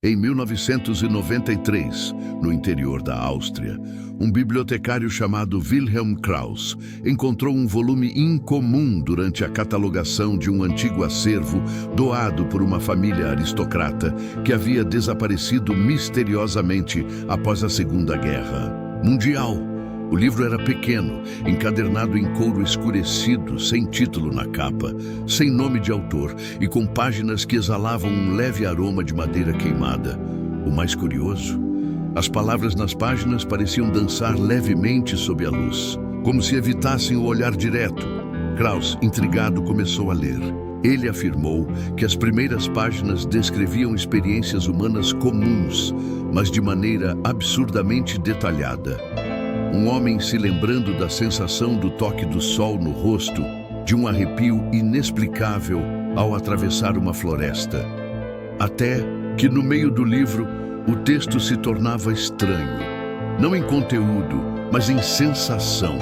Em 1993, no interior da Áustria, um bibliotecário chamado Wilhelm Krauss encontrou um volume incomum durante a catalogação de um antigo acervo doado por uma família aristocrata que havia desaparecido misteriosamente após a Segunda Guerra Mundial. O livro era pequeno, encadernado em couro escurecido, sem título na capa, sem nome de autor e com páginas que exalavam um leve aroma de madeira queimada. O mais curioso, as palavras nas páginas pareciam dançar levemente sob a luz, como se evitassem o olhar direto. Krauss, intrigado, começou a ler. Ele afirmou que as primeiras páginas descreviam experiências humanas comuns, mas de maneira absurdamente detalhada. Um homem se lembrando da sensação do toque do sol no rosto, de um arrepio inexplicável ao atravessar uma floresta. Até que, no meio do livro, o texto se tornava estranho. Não em conteúdo, mas em sensação.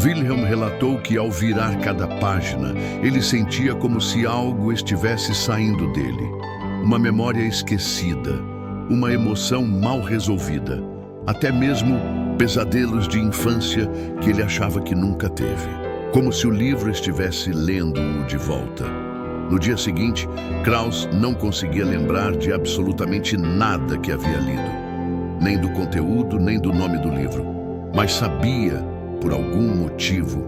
Wilhelm relatou que, ao virar cada página, ele sentia como se algo estivesse saindo dele. Uma memória esquecida, uma emoção mal resolvida, até mesmo pesadelos de infância que ele achava que nunca teve. Como se o livro estivesse lendo-o de volta. No dia seguinte, Krauss não conseguia lembrar de absolutamente nada que havia lido. Nem do conteúdo, nem do nome do livro. Mas sabia, por algum motivo,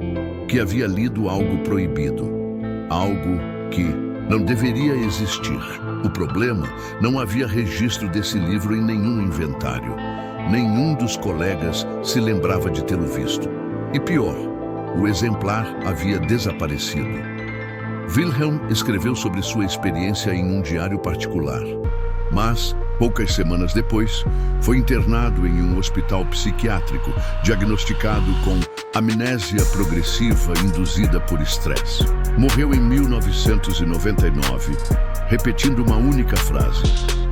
que havia lido algo proibido. Algo que não deveria existir. O problema, não havia registro desse livro em nenhum inventário. Nenhum dos colegas se lembrava de tê-lo visto. E pior, o exemplar havia desaparecido. Wilhelm escreveu sobre sua experiência em um diário particular. Mas, poucas semanas depois, foi internado em um hospital psiquiátrico, diagnosticado com amnésia progressiva induzida por estresse. Morreu em 1999, repetindo uma única frase: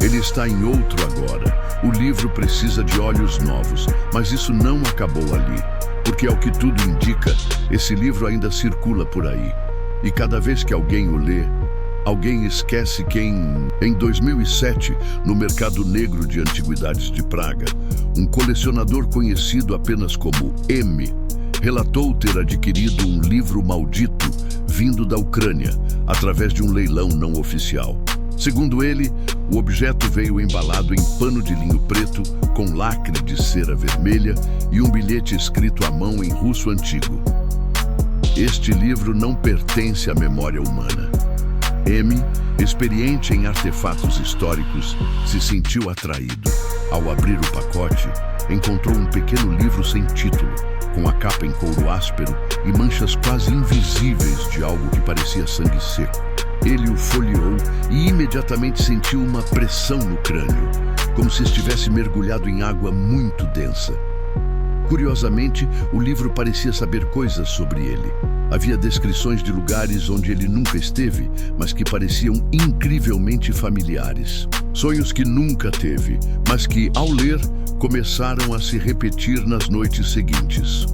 "Ele está em outro agora. O livro precisa de olhos novos", mas isso não acabou ali, porque, ao que tudo indica, esse livro ainda circula por aí. E cada vez que alguém o lê, alguém esquece que em 2007, no mercado negro de antiguidades de Praga, um colecionador conhecido apenas como M relatou ter adquirido um livro maldito vindo da Ucrânia, através de um leilão não oficial. Segundo ele, o objeto veio embalado em pano de linho preto, com lacre de cera vermelha e um bilhete escrito à mão em russo antigo. Este livro não pertence à memória humana. M, experiente em artefatos históricos, se sentiu atraído. Ao abrir o pacote, encontrou um pequeno livro sem título, com a capa em couro áspero e manchas quase invisíveis de algo que parecia sangue seco. Ele o folheou e imediatamente sentiu uma pressão no crânio, como se estivesse mergulhado em água muito densa. Curiosamente, o livro parecia saber coisas sobre ele. Havia descrições de lugares onde ele nunca esteve, mas que pareciam incrivelmente familiares. Sonhos que nunca teve, mas que, ao ler, começaram a se repetir nas noites seguintes.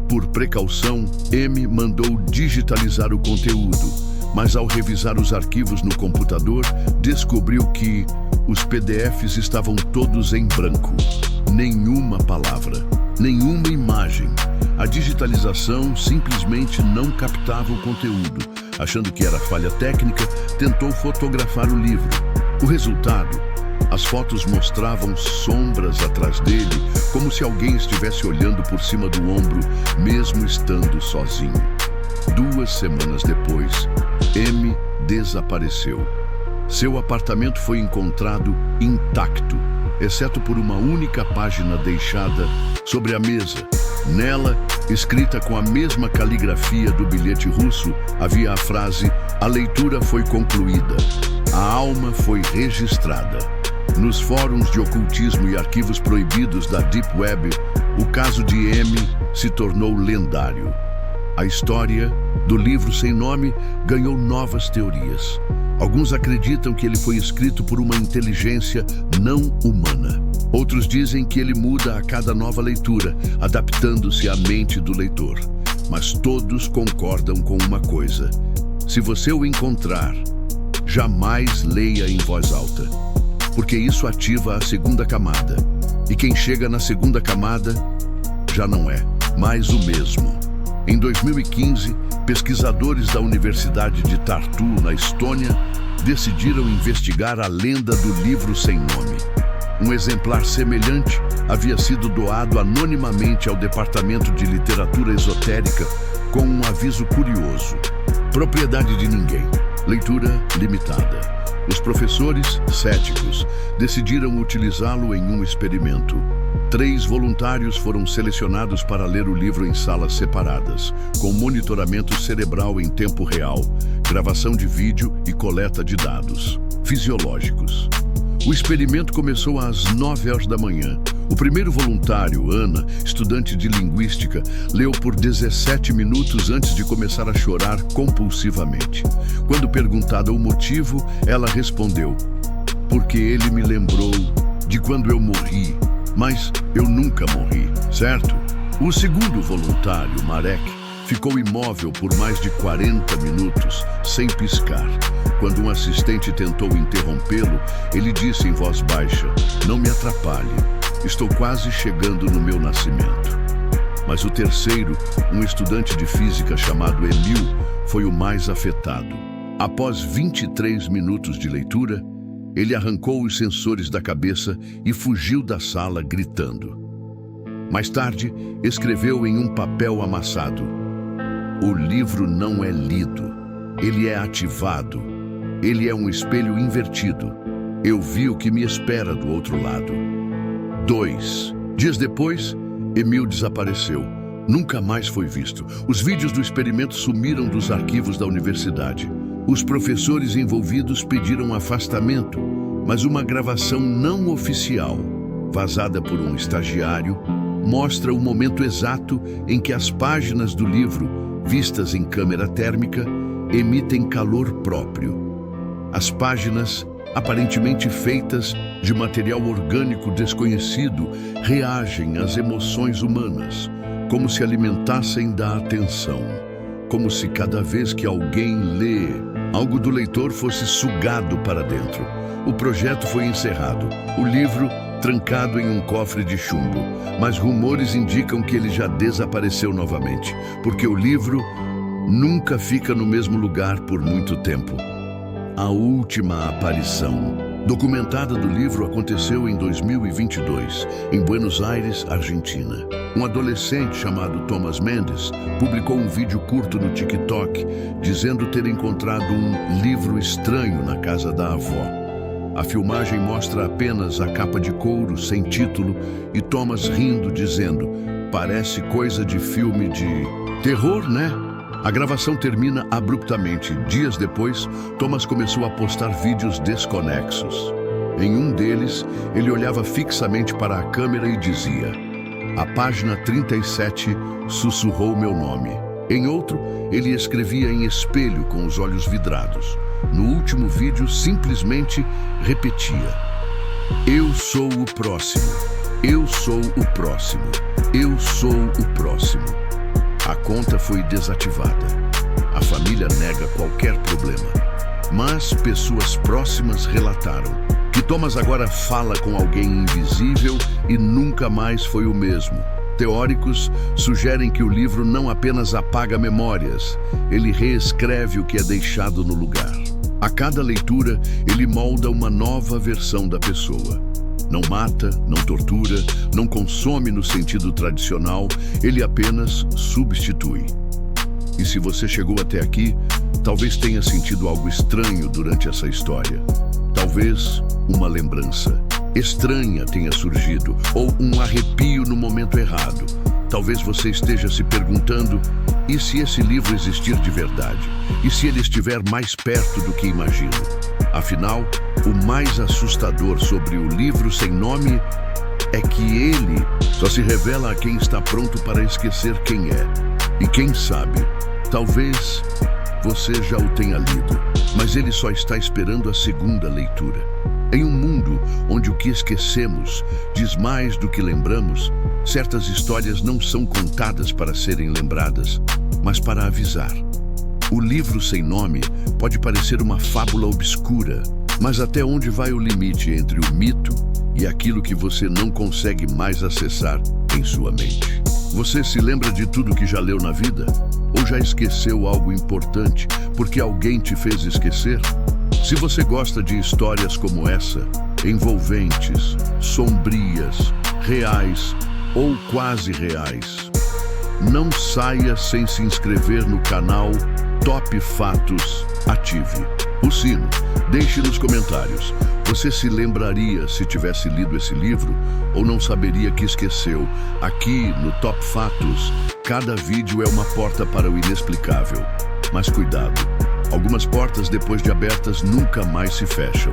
Por precaução, M mandou digitalizar o conteúdo, mas ao revisar os arquivos no computador, descobriu que os PDFs estavam todos em branco. Nenhuma palavra, nenhuma imagem. A digitalização simplesmente não captava o conteúdo. Achando que era falha técnica, tentou fotografar o livro. O resultado? As fotos mostravam sombras atrás dele, como se alguém estivesse olhando por cima do ombro, mesmo estando sozinho. 2 semanas depois, M desapareceu. Seu apartamento foi encontrado intacto, exceto por uma única página deixada sobre a mesa. Nela, escrita com a mesma caligrafia do bilhete russo, havia a frase: "A leitura foi concluída. A alma foi registrada." Nos fóruns de ocultismo e arquivos proibidos da Deep Web, o caso de M se tornou lendário. A história do livro sem nome ganhou novas teorias. Alguns acreditam que ele foi escrito por uma inteligência não humana. Outros dizem que ele muda a cada nova leitura, adaptando-se à mente do leitor. Mas todos concordam com uma coisa: se você o encontrar, jamais leia em voz alta. porque isso ativa a segunda camada. E quem chega na segunda camada já não é mais o mesmo. Em 2015, pesquisadores da Universidade de Tartu, na Estônia, decidiram investigar a lenda do livro sem nome. Um exemplar semelhante havia sido doado anonimamente ao Departamento de Literatura Esotérica com um aviso curioso: propriedade de ninguém, leitura limitada. Os professores, céticos, decidiram utilizá-lo em um experimento. 3 voluntários foram selecionados para ler o livro em salas separadas, com monitoramento cerebral em tempo real, gravação de vídeo e coleta de dados fisiológicos. O experimento começou às 9 horas da manhã. O primeiro voluntário, Ana, estudante de linguística, leu por 17 minutos antes de começar a chorar compulsivamente. Quando perguntada o motivo, ela respondeu: porque ele me lembrou de quando eu morri, mas eu nunca morri, certo? O segundo voluntário, Marek, ficou imóvel por mais de 40 minutos, sem piscar. Quando um assistente tentou interrompê-lo, ele disse em voz baixa: não me atrapalhe, estou quase chegando no meu nascimento. Mas o terceiro, um estudante de física chamado Emil, foi o mais afetado. Após 23 minutos de leitura, ele arrancou os sensores da cabeça e fugiu da sala gritando. Mais tarde, escreveu em um papel amassado: o livro não é lido, ele é ativado. Ele é um espelho invertido. Eu vi o que me espera do outro lado. 2 dias depois, Emil desapareceu. Nunca mais foi visto. Os vídeos do experimento sumiram dos arquivos da universidade. Os professores envolvidos pediram afastamento, mas uma gravação não oficial, vazada por um estagiário, mostra o momento exato em que as páginas do livro, vistas em câmera térmica, emitem calor próprio. As páginas, aparentemente feitas de material orgânico desconhecido, reagem às emoções humanas, como se alimentassem da atenção, como se cada vez que alguém lê, algo do leitor fosse sugado para dentro. O projeto foi encerrado, o livro trancado em um cofre de chumbo, mas rumores indicam que ele já desapareceu novamente, porque o livro nunca fica no mesmo lugar por muito tempo. A última aparição documentada do livro aconteceu em 2022, em Buenos Aires, Argentina. Um adolescente chamado Thomas Mendes publicou um vídeo curto no TikTok dizendo ter encontrado um livro estranho na casa da avó. A filmagem mostra apenas a capa de couro sem título e Thomas rindo, dizendo: parece coisa de filme de terror, né? A gravação termina abruptamente. Dias depois, Thomas começou a postar vídeos desconexos. Em um deles, ele olhava fixamente para a câmera e dizia: a página 37 sussurrou meu nome. Em outro, ele escrevia em espelho com os olhos vidrados. No último vídeo, simplesmente repetia: eu sou o próximo, eu sou o próximo, eu sou o próximo. A conta foi desativada. A família nega qualquer problema. Mas pessoas próximas relataram que Thomas agora fala com alguém invisível e nunca mais foi o mesmo. Teóricos sugerem que o livro não apenas apaga memórias, ele reescreve o que é deixado no lugar. A cada leitura, ele molda uma nova versão da pessoa. Não mata, não tortura, não consome no sentido tradicional, ele apenas substitui. E se você chegou até aqui, talvez tenha sentido algo estranho durante essa história. Talvez uma lembrança estranha tenha surgido, ou um arrepio no momento errado. Talvez você esteja se perguntando: e se esse livro existir de verdade? E se ele estiver mais perto do que imagino? Afinal, o mais assustador sobre o livro sem nome é que ele só se revela a quem está pronto para esquecer quem é. E quem sabe, talvez você já o tenha lido, mas ele só está esperando a segunda leitura. Em um mundo onde o que esquecemos diz mais do que lembramos, certas histórias não são contadas para serem lembradas, mas para avisar. O livro sem nome pode parecer uma fábula obscura, Mas até onde vai o limite entre o mito e aquilo que você não consegue mais acessar em sua mente? Você se lembra de tudo que já leu na vida? Ou já esqueceu algo importante porque alguém te fez esquecer? Se você gosta de histórias como essa, envolventes, sombrias, reais ou quase reais, não saia sem se inscrever no canal Top Fatos. Ative o sino. Deixe nos comentários. Você se lembraria se tivesse lido esse livro ou não saberia que esqueceu? Aqui no Top Fatos, cada vídeo é uma porta para o inexplicável. Mas cuidado, algumas portas depois de abertas nunca mais se fecham.